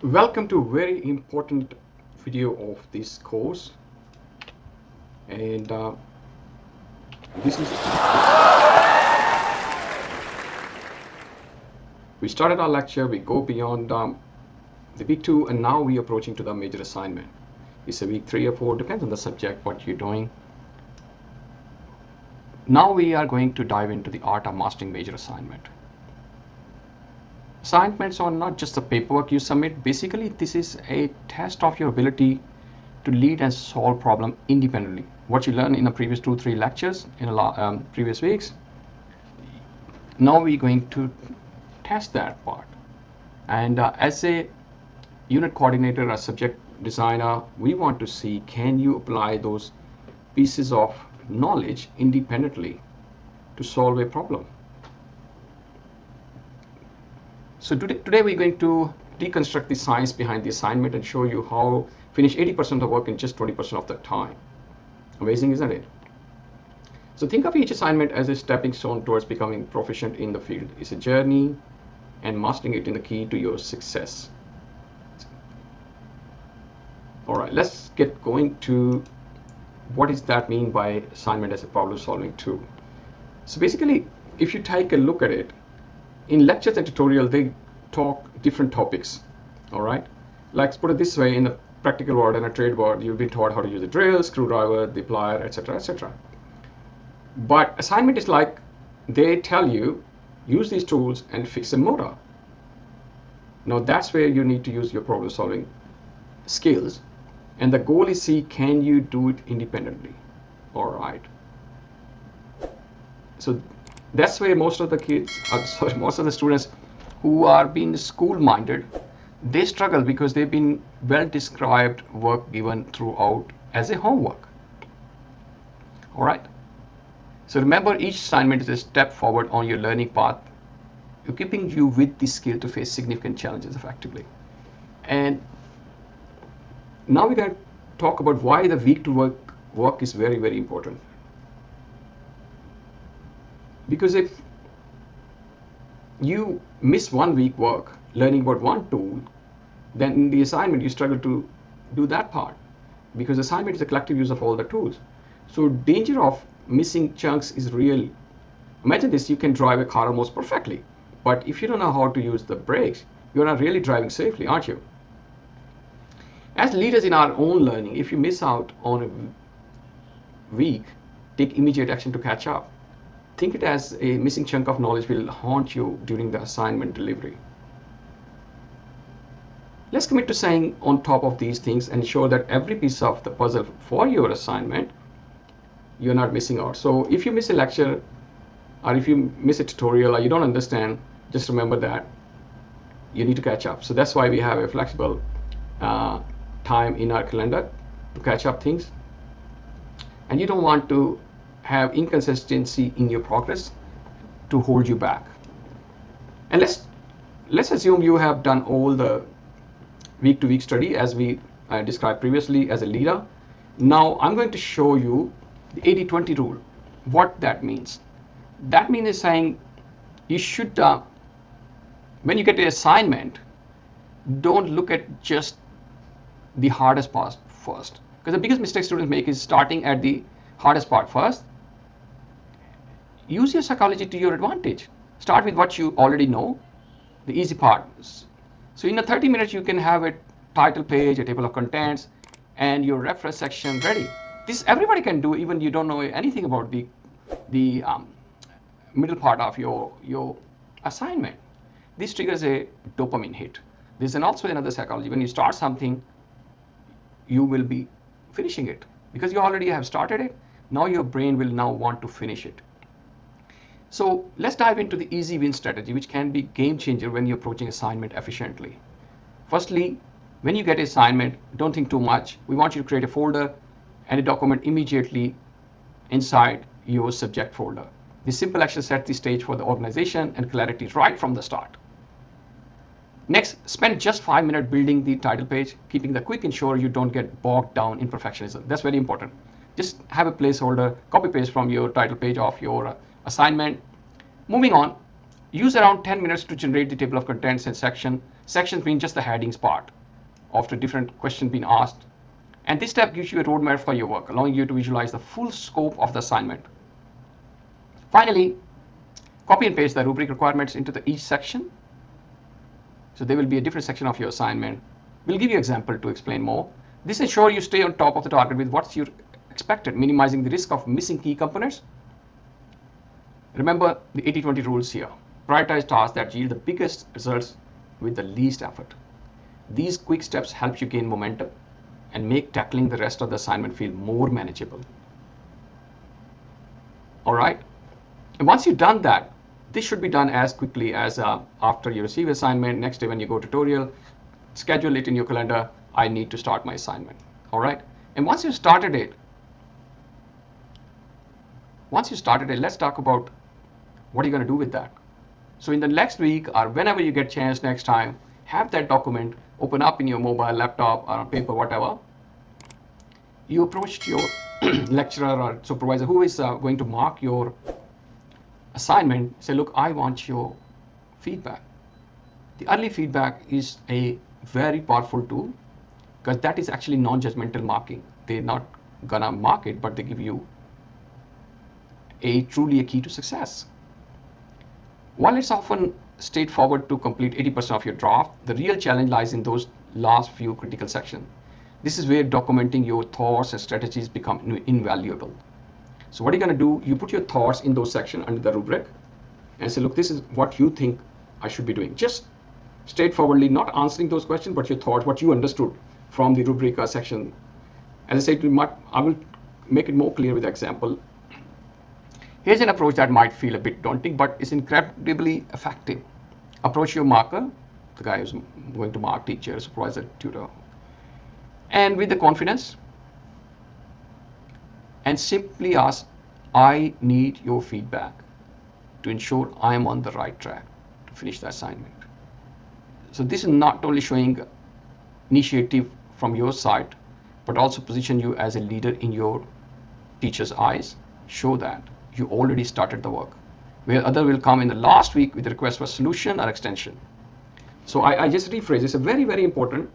Welcome to a very important video of this course, and this is we started our lecture. We go beyond the week 2, and now we are approaching to the major assignment. It's a week 3 or 4, depends on the subject what you're doing. Now we are going to dive into the art of mastering major assignment. Assignments are not just the paperwork you submit. Basically, this is a test of your ability to lead and solve problem independently. What you learned in the previous 2-3 lectures in previous weeks, now we're going to test that part. And as a unit coordinator or subject designer, we want to see, can you apply those pieces of knowledge independently to solve a problem? So today we're going to deconstruct the science behind the assignment and show you how finish 80% of the work in just 20% of the time. Amazing, isn't it? So think of each assignment as a stepping stone towards becoming proficient in the field. It's a journey, and mastering it is the key to your success. All right, let's get going to what does that mean by assignment as a problem-solving tool. So basically, if you take a look at it, in lectures and tutorial, they talk different topics. All right, let's put it this way: in the practical world and a trade world, you've been taught how to use a drill, screwdriver, the plier, etc., etc. But assignment is like they tell you use these tools and fix a motor. Now that's where you need to use your problem-solving skills, and the goal is see, can you do it independently? All right. So that's where most of the kids, most of the students who are being school-minded, they struggle because they've been well-described work given throughout as a homework. All right. So remember, each assignment is a step forward on your learning path, equipping you with the skill to face significant challenges effectively. And now we're going to talk about why the week to work is very, very important. Because if you miss 1 week work learning about one tool, then in the assignment you struggle to do that part, because assignment is a collective use of all the tools. So danger of missing chunks is real. Imagine this: you can drive a car almost perfectly, but if you don't know how to use the brakes, you're not really driving safely, aren't you? As leaders in our own learning, if you miss out on a week, take immediate action to catch up. Think it as a missing chunk of knowledge will haunt you during the assignment delivery. Let's commit to staying on top of these things and ensure that every piece of the puzzle for your assignment, you're not missing out. So if you miss a lecture, or if you miss a tutorial, or you don't understand, just remember that you need to catch up. So that's why we have a flexible time in our calendar to catch up things. And you don't want to have inconsistency in your progress to hold you back. And let's assume you have done all the week-to-week study as we described previously as a leader. Now I'm going to show you the 80-20 rule. What that means? That means is saying you should, when you get an assignment, don't look at just the hardest part first, because the biggest mistake students make is starting at the hardest part first. Use your psychology to your advantage. Start with what you already know, the easy part. So in 30 minutes, you can have a title page, a table of contents, and your reference section ready. This everybody can do, even you don't know anything about the middle part of your assignment. This triggers a dopamine hit. There's also another psychology. When you start something, you will be finishing it because you already have started it. Now your brain will now want to finish it. So let's dive into the easy win strategy, which can be game changer when you're approaching assignment efficiently. Firstly, when you get an assignment, don't think too much. We want you to create a folder and a document immediately inside your subject folder. This simple action sets the stage for the organization and clarity right from the start. Next, spend just 5 minutes building the title page, keeping the quick, ensure you don't get bogged down in perfectionism. That's very important. Just have a placeholder, copy paste from your title page of your assignment. Moving on, use around 10 minutes to generate the table of contents and section Sections being just the headings part after different questions being asked. And this step gives you a roadmap for your work, allowing you to visualize the full scope of the assignment. Finally, copy and paste the rubric requirements into each section. So there will be a different section of your assignment. We'll give you an example to explain more. This ensures you stay on top of the target with what's your expected, minimizing the risk of missing key components. Remember the 80-20 rules here. Prioritize tasks that yield the biggest results with the least effort. These quick steps help you gain momentum and make tackling the rest of the assignment feel more manageable. All right. And once you've done that, this should be done as quickly as after you receive assignment. Next day when you go tutorial, schedule it in your calendar. I need to start my assignment. All right. And once you started it, let's talk about what are you going to do with that. So in the next week or whenever you get a chance next time, have that document open up in your mobile, laptop, or on paper, whatever. You approached your lecturer or supervisor who is going to mark your assignment. Say, look, I want your feedback. The early feedback is a very powerful tool because that is actually non-judgmental marking. They're not gonna mark it, but they give you truly a key to success. While it's often straightforward to complete 80% of your draft, the real challenge lies in those last few critical sections. This is where documenting your thoughts and strategies become invaluable. So what are you going to do? You put your thoughts in those sections under the rubric and say, look, this is what you think I should be doing. Just straightforwardly, not answering those questions, but your thoughts, what you understood from the rubric section. As I said, I will make it more clear with an example. Here's an approach that might feel a bit daunting, but is incredibly effective. Approach your marker, the guy who's going to mark, teacher, supervisor, tutor, and with the confidence, and simply ask, I need your feedback to ensure I am on the right track to finish the assignment. So this is not only showing initiative from your side, but also position you as a leader in your teacher's eyes. Show that you already started the work, where other will come in the last week with a request for solution or extension. So I just rephrase, it's a very, very important.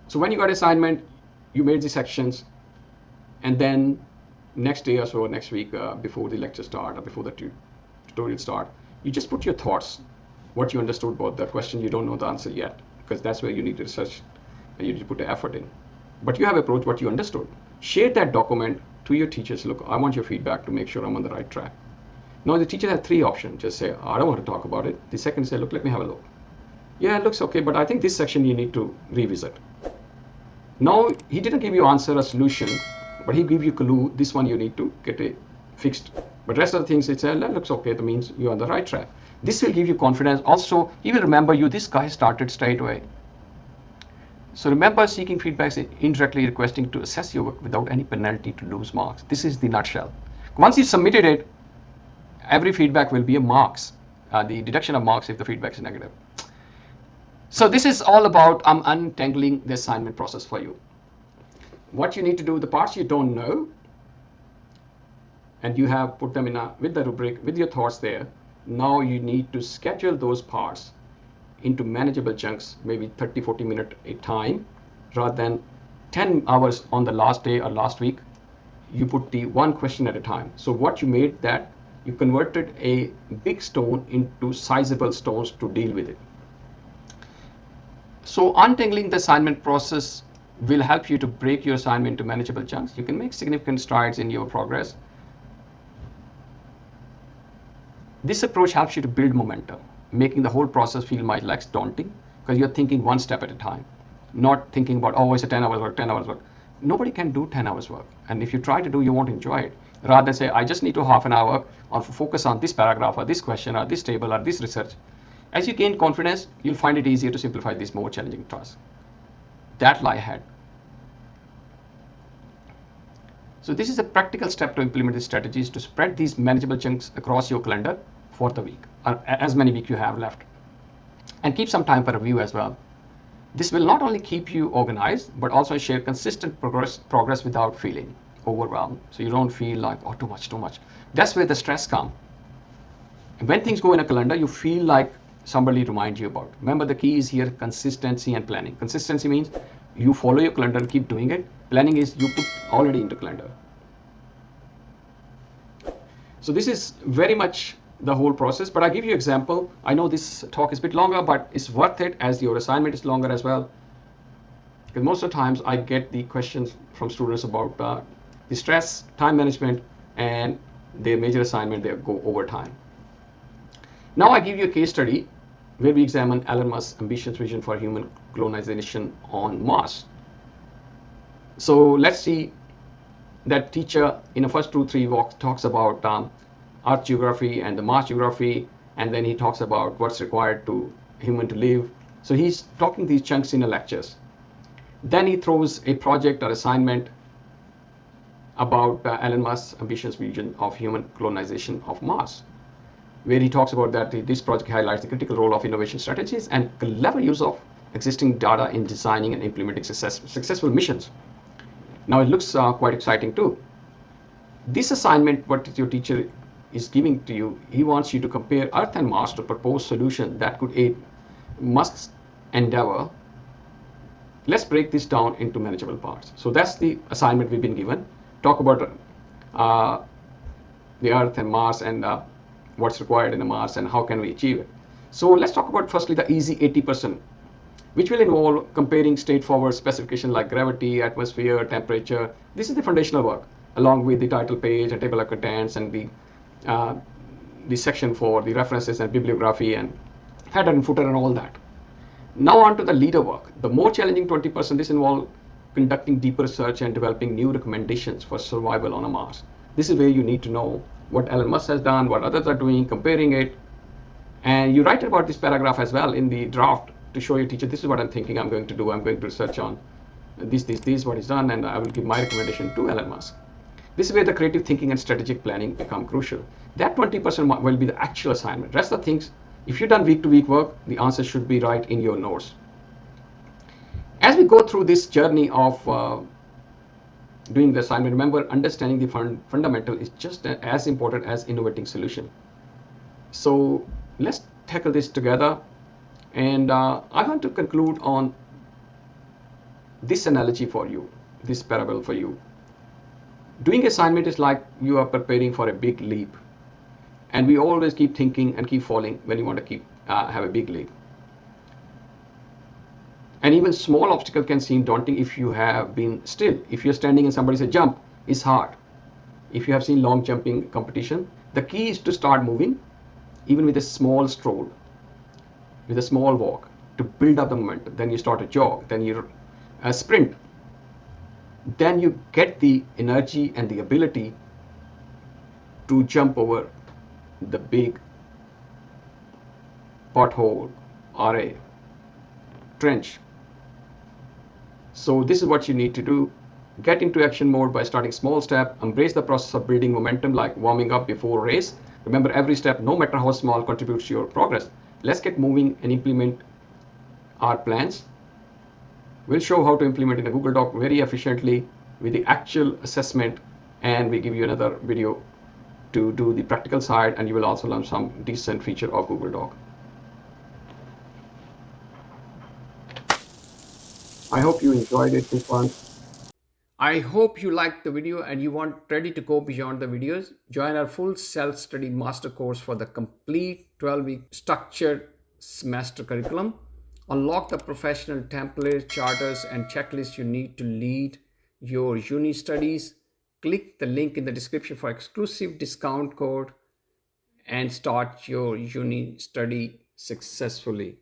So when you got assignment, you made the sections, and then next day or so, next week, before the lecture start or before the tutorial start, you just put your thoughts, what you understood about the question. You don't know the answer yet, because that's where you need to research and you need to put the effort in. But you have approached what you understood. Share that document to your teachers. Look, I want your feedback to make sure I'm on the right track. Now the teacher has three options. Just say, I don't want to talk about it. The second say, look, let me have a look. Yeah, it looks okay, but I think this section you need to revisit. Now he didn't give you answer or solution, but he gave you a clue. This one you need to get it fixed. But rest of the things, it's that looks okay. That means you're on the right track. This will give you confidence. Also, he will remember you. This guy started straight away. So remember, seeking feedback is indirectly requesting to assess your work without any penalty to lose marks. This is the nutshell. Once you submitted it, every feedback will be a marks, the deduction of marks if the feedback is negative. So this is all about untangling the assignment process for you. What you need to do, the parts you don't know, and you have put them in with the rubric, with your thoughts there. Now you need to schedule those parts into manageable chunks, maybe 30-40 minutes a time, rather than 10 hours on the last day or last week. You put the one question at a time. So what you made, that you converted a big stone into sizable stones to deal with it. So untangling the assignment process will help you to break your assignment into manageable chunks. You can make significant strides in your progress. This approach helps you to build momentum, making the whole process feel much less daunting because you're thinking one step at a time, not thinking about, oh, it's a 10 hours work, 10 hours work. Nobody can do 10 hours work. And if you try to do, you won't enjoy it. Rather than say, I just need to half an hour or focus on this paragraph or this question or this table or this research. As you gain confidence, you'll find it easier to simplify these more challenging tasks that lie ahead. So this is a practical step to implement these strategies to spread these manageable chunks across your calendar for the week, or as many weeks you have left. And keep some time for review as well. This will not only keep you organized, but also share consistent progress without feeling overwhelmed. So you don't feel like, oh, too much. That's where the stress comes. And when things go in a calendar, you feel like somebody remind you about. Remember, the key is here consistency and planning. Consistency means you follow your calendar and keep doing it. Planning is you put already into calendar. So this is very much the whole process, but I'll give you example. I know this talk is a bit longer, but it's worth it as your assignment is longer as well. Because most of the times I get the questions from students about the stress, time management, and their major assignment, they go over time. Now I give you a case study where we examine Elon Musk's ambitious vision for human colonization on Mars. So let's see that teacher in the first 2-3 walks talks about Earth geography and the Mars geography, and then he talks about what's required to human to live. So he's talking these chunks in the lectures. Then he throws a project or assignment about Elon Musk's ambitious vision of human colonization of Mars, where he talks about that this project highlights the critical role of innovation strategies and clever use of existing data in designing and implementing successful missions. Now it looks quite exciting too. This assignment, what your teacher is giving to you, he wants you to compare Earth and Mars to propose solution that could aid Musk's endeavor. Let's break this down into manageable parts. So that's the assignment we've been given. Talk about the Earth and Mars and what's required in the Mars and how can we achieve it. So let's talk about firstly the easy 80%, which will involve comparing straightforward specifications like gravity, atmosphere, temperature. This is the foundational work, along with the title page and table of contents and the section for the references and bibliography and header and footer and all that. Now on to the leader work. The more challenging 20%, this involves conducting deeper research and developing new recommendations for survival on a Mars. This is where you need to know what Elon Musk has done, what others are doing, comparing it. And you write about this paragraph as well in the draft to show your teacher, this is what I'm thinking I'm going to do. I'm going to research on this, what is done, and I will give my recommendation to Elon Musk. This is where the creative thinking and strategic planning become crucial. That 20% will be the actual assignment. Rest of the things, if you've done week-to-week work, the answer should be right in your notes. As we go through this journey of doing the assignment, remember, understanding the fundamental is just as important as innovating solution. So let's tackle this together. And I want to conclude on this analogy for you, this parable for you. Doing assignment is like you are preparing for a big leap. And we always keep thinking and keep falling when you want to have a big leap. And even small obstacle can seem daunting if you have been still. If you're standing and somebody says jump, it's hard. If you have seen long jumping competition, the key is to start moving, even with a small stroll, with a small walk, to build up the momentum. Then you start a jog, then you sprint. Then you get the energy and the ability to jump over the big pothole or a trench. So this is what you need to do. Get into action mode by starting small step. Embrace the process of building momentum like warming up before a race. Remember, every step, no matter how small, contributes to your progress. Let's get moving and implement our plans. We'll show how to implement in a Google Doc very efficiently with the actual assessment, and we give you another video to do the practical side, and you will also learn some decent feature of Google Doc. I hope you enjoyed it this one. I hope you liked the video and you want ready to go beyond the videos. Join our full self-study master course for the complete 12-week structured semester curriculum. Unlock the professional templates, charters, and checklists you need to lead your uni studies. Click the link in the description for exclusive discount code and start your uni study successfully.